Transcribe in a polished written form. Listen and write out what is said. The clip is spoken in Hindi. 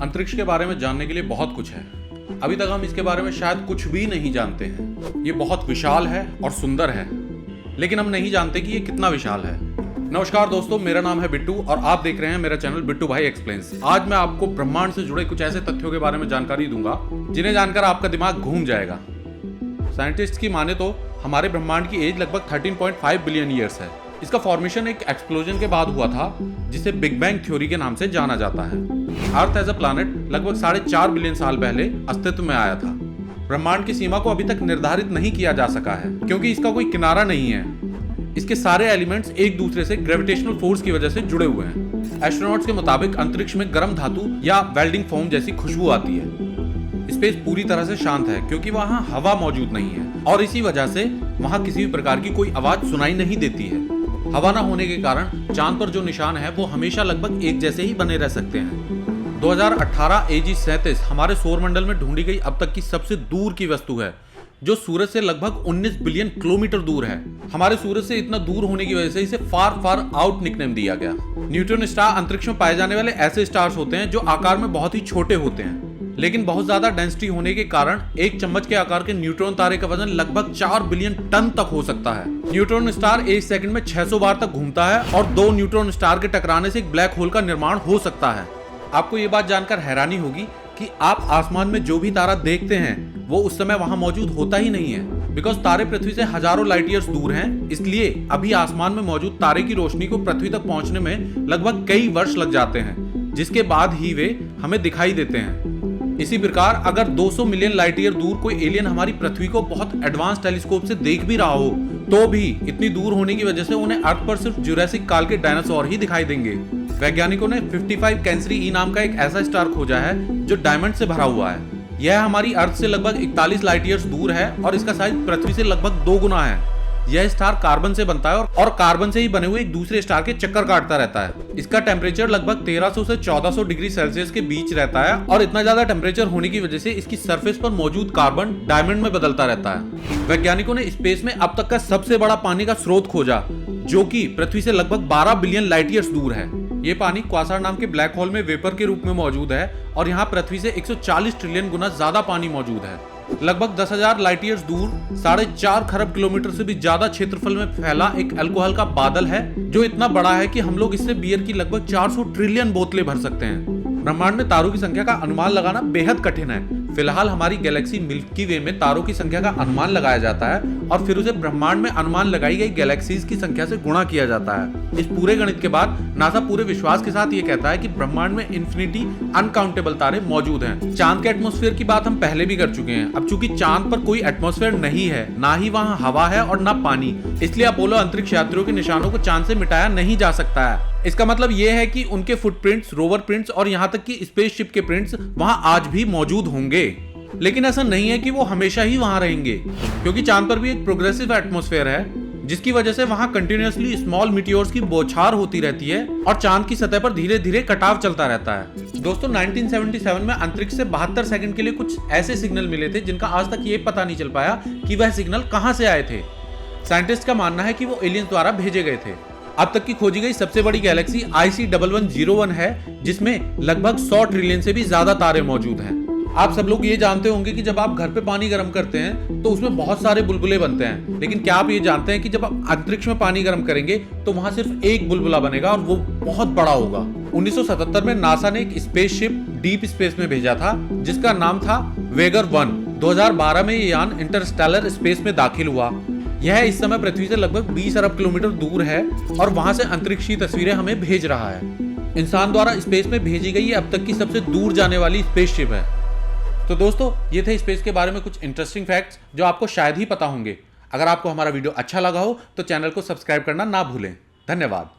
अंतरिक्ष के बारे में जानने के लिए बहुत कुछ है। अभी तक हम इसके बारे में शायद कुछ भी नहीं जानते हैं। ये बहुत विशाल है और सुंदर है, लेकिन हम नहीं जानते कि ये कितना विशाल है। नमस्कार दोस्तों, मेरा नाम है बिट्टू और आप देख रहे हैं मेरा चैनल बिट्टू भाई एक्सप्लेन्स। आज मैं आपको ब्रह्मांड से जुड़े कुछ ऐसे तथ्यों के बारे में जानकारी दूंगा जिन्हें जानकर आपका दिमाग घूम जाएगा। साइंटिस्ट की माने तो हमारे ब्रह्मांड की एज लगभग 13.5 बिलियन ईयर्स है। इसका फॉर्मेशन एक एक्सप्लोजन के बाद हुआ था जिसे बिग बैंग थ्योरी के नाम से जाना जाता है। अर्थ एज अ प्लैनेट लगभग 4.5 बिलियन साल पहले अस्तित्व में आया था। ब्रह्मांड की सीमा को अभी तक निर्धारित नहीं किया जा सका है क्योंकि इसका कोई किनारा नहीं है। इसके सारे एलिमेंट्स एक दूसरे से ग्रेविटेशनल फोर्स की वजह से जुड़े हुए हैं। एस्ट्रोनॉट्स के मुताबिक अंतरिक्ष में गर्म धातु या वेल्डिंग फोम जैसी खुशबू आती है। स्पेस पूरी तरह से शांत है क्योंकि वहां हवा मौजूद नहीं है और इसी वजह से वहां किसी भी प्रकार की कोई आवाज सुनाई नहीं देती है। हवा न होने के कारण चांद पर जो निशान है वो हमेशा लगभग एक जैसे ही बने रह सकते हैं। 2018 AG-37 हमारे सौरमंडल में ढूंढी गई अब तक की सबसे दूर की वस्तु है, जो सूरज से लगभग 19 बिलियन किलोमीटर दूर है। हमारे सूरज से इतना दूर होने की वजह से इसे फार फार आउट निकनेम दिया गया। न्यूट्रॉन स्टार अंतरिक्ष में पाए जाने वाले ऐसे स्टार्स होते हैं जो आकार में बहुत ही छोटे होते हैं, लेकिन बहुत ज्यादा डेंसिटी होने के कारण एक चम्मच के आकार के न्यूट्रॉन तारे का वजन लगभग 4 बिलियन टन तक हो सकता है। न्यूट्रॉन स्टार एक सेकंड में 600 बार तक घूमता है और 2 न्यूट्रॉन स्टार के टकराने से एक ब्लैक होल का निर्माण हो सकता है। आपको ये बात जानकर हैरानी होगी कि आप आसमान में जो भी तारा देखते हैं वो उस समय वहां मौजूद होता ही नहीं है, बिकॉज तारे पृथ्वी से हजारों लाइट ईयर्स दूर हैं। इसलिए अभी आसमान में मौजूद तारे की रोशनी को पृथ्वी तक पहुंचने में लगभग कई वर्ष लग जाते हैं, जिसके बाद ही वे हमें दिखाई देते हैं। इसी प्रकार अगर 200 मिलियन लाइट ईयर दूर कोई एलियन हमारी पृथ्वी को बहुत एडवांस टेलीस्कोप से देख भी रहा हो तो भी इतनी दूर होने की वजह से उन्हें अर्थ पर सिर्फ जुरासिक काल के डायनासोर ही दिखाई देंगे। वैज्ञानिकों ने 55 कैंसरी ई नाम का एक ऐसा स्टार खोजा है जो डायमंड से भरा हुआ है। यह हमारी अर्थ से लगभग 41 लाइट ईयर्स दूर है और इसका साइज पृथ्वी से लगभग 2 गुना है। यह स्टार कार्बन से बनता है और कार्बन से ही बने हुए एक दूसरे स्टार के चक्कर काटता रहता है। इसका टेम्परेचर लगभग 1300 से 1400 डिग्री सेल्सियस के बीच रहता है और इतना ज्यादा टेम्परेचर होने की वजह से इसकी सरफेस पर मौजूद कार्बन डायमंड में बदलता रहता है। वैज्ञानिकों ने स्पेस में अब तक का सबसे बड़ा पानी का स्रोत खोजा जो कि पृथ्वी से लगभग 12 बिलियन लाइट ईयर्स दूर है। ये पानी क्वासार नाम के ब्लैक होल में वेपर के रूप में मौजूद है और यहाँ पृथ्वी से 140 ट्रिलियन गुना ज्यादा पानी मौजूद है। लगभग 10,000 लाइट ईयर्स दूर 4.5 खरब किलोमीटर से भी ज्यादा क्षेत्रफल में फैला एक अल्कोहल का बादल है जो इतना बड़ा है कि हम लोग इससे बियर की लगभग 400 ट्रिलियन बोतलें भर सकते हैं। ब्रह्मांड में तारों की संख्या का अनुमान लगाना बेहद कठिन है। फिलहाल हमारी गैलेक्सी मिल्की वे में तारों की संख्या का अनुमान लगाया जाता है और फिर उसे ब्रह्मांड में अनुमान लगाई गई गैलेक्सीज की संख्या से गुणा किया जाता है। इस पूरे गणित के बाद नासा पूरे विश्वास के साथ ये कहता है कि ब्रह्मांड में इन्फिनिटी अनकाउंटेबल तारे मौजूद हैं। चांद के एटमॉस्फेयर की बात हम पहले भी कर चुके हैं। अब चूंकि चांद पर कोई एटमॉस्फेयर नहीं है, ना ही वहाँ हवा है और ना पानी, इसलिए अपोलो अंतरिक्ष यात्रियों के निशानों को चांद से मिटाया नहीं जा सकता है। इसका मतलब यह है कि उनके फुटप्रिंट्स, रोवर प्रिंट्स और यहाँ तक कि स्पेसशिप के प्रिंट्स वहां आज भी मौजूद होंगे। लेकिन ऐसा नहीं है कि वो हमेशा ही वहां रहेंगे, क्योंकि चांद पर भी एक प्रोग्रेसिव एटमॉस्फेयर है जिसकी वजह से वहां कंटिन्यूअसली स्मॉल मीटियोर्स की बौछार होती रहती है और चांद की सतह पर धीरे धीरे कटाव चलता रहता है। दोस्तों 1977 में अंतरिक्ष से 72 सेकंड के लिए कुछ ऐसे सिग्नल मिले थे जिनका आज तक ये पता नहीं चल पाया कि वह सिग्नल कहां से आए थे। साइंटिस्ट का मानना है कि वो एलियंस द्वारा भेजे गए थे। अब तक की खोजी गई सबसे बड़ी गैलेक्सी IC1101 है जिसमें लगभग 100 ट्रिलियन से भी ज्यादा तारे मौजूद हैं। आप सब लोग ये जानते होंगे कि जब आप घर पे पानी गर्म करते हैं तो उसमें बहुत सारे बुलबुले बनते हैं, लेकिन क्या आप ये जानते हैं कि जब आप अंतरिक्ष में पानी गर्म करेंगे तो वहां सिर्फ एक बुलबुला बनेगा और वो बहुत बड़ा होगा। 1977 में नासा ने एक स्पेसशिप डीप स्पेस में भेजा था जिसका नाम था वेगर 1। 2012 में ये यान इंटरस्टेलर स्पेस में दाखिल हुआ। यह इस समय पृथ्वी से लगभग 20 अरब किलोमीटर दूर है और वहां से अंतरिक्ष की तस्वीरें हमें भेज रहा है। इंसान द्वारा स्पेस में भेजी गई ये अब तक की सबसे दूर जाने वाली स्पेसशिप है। तो दोस्तों ये थे स्पेस के बारे में कुछ इंटरेस्टिंग फैक्ट्स जो आपको शायद ही पता होंगे। अगर आपको हमारा वीडियो अच्छा लगा हो तो चैनल को सब्सक्राइब करना ना भूलें। धन्यवाद।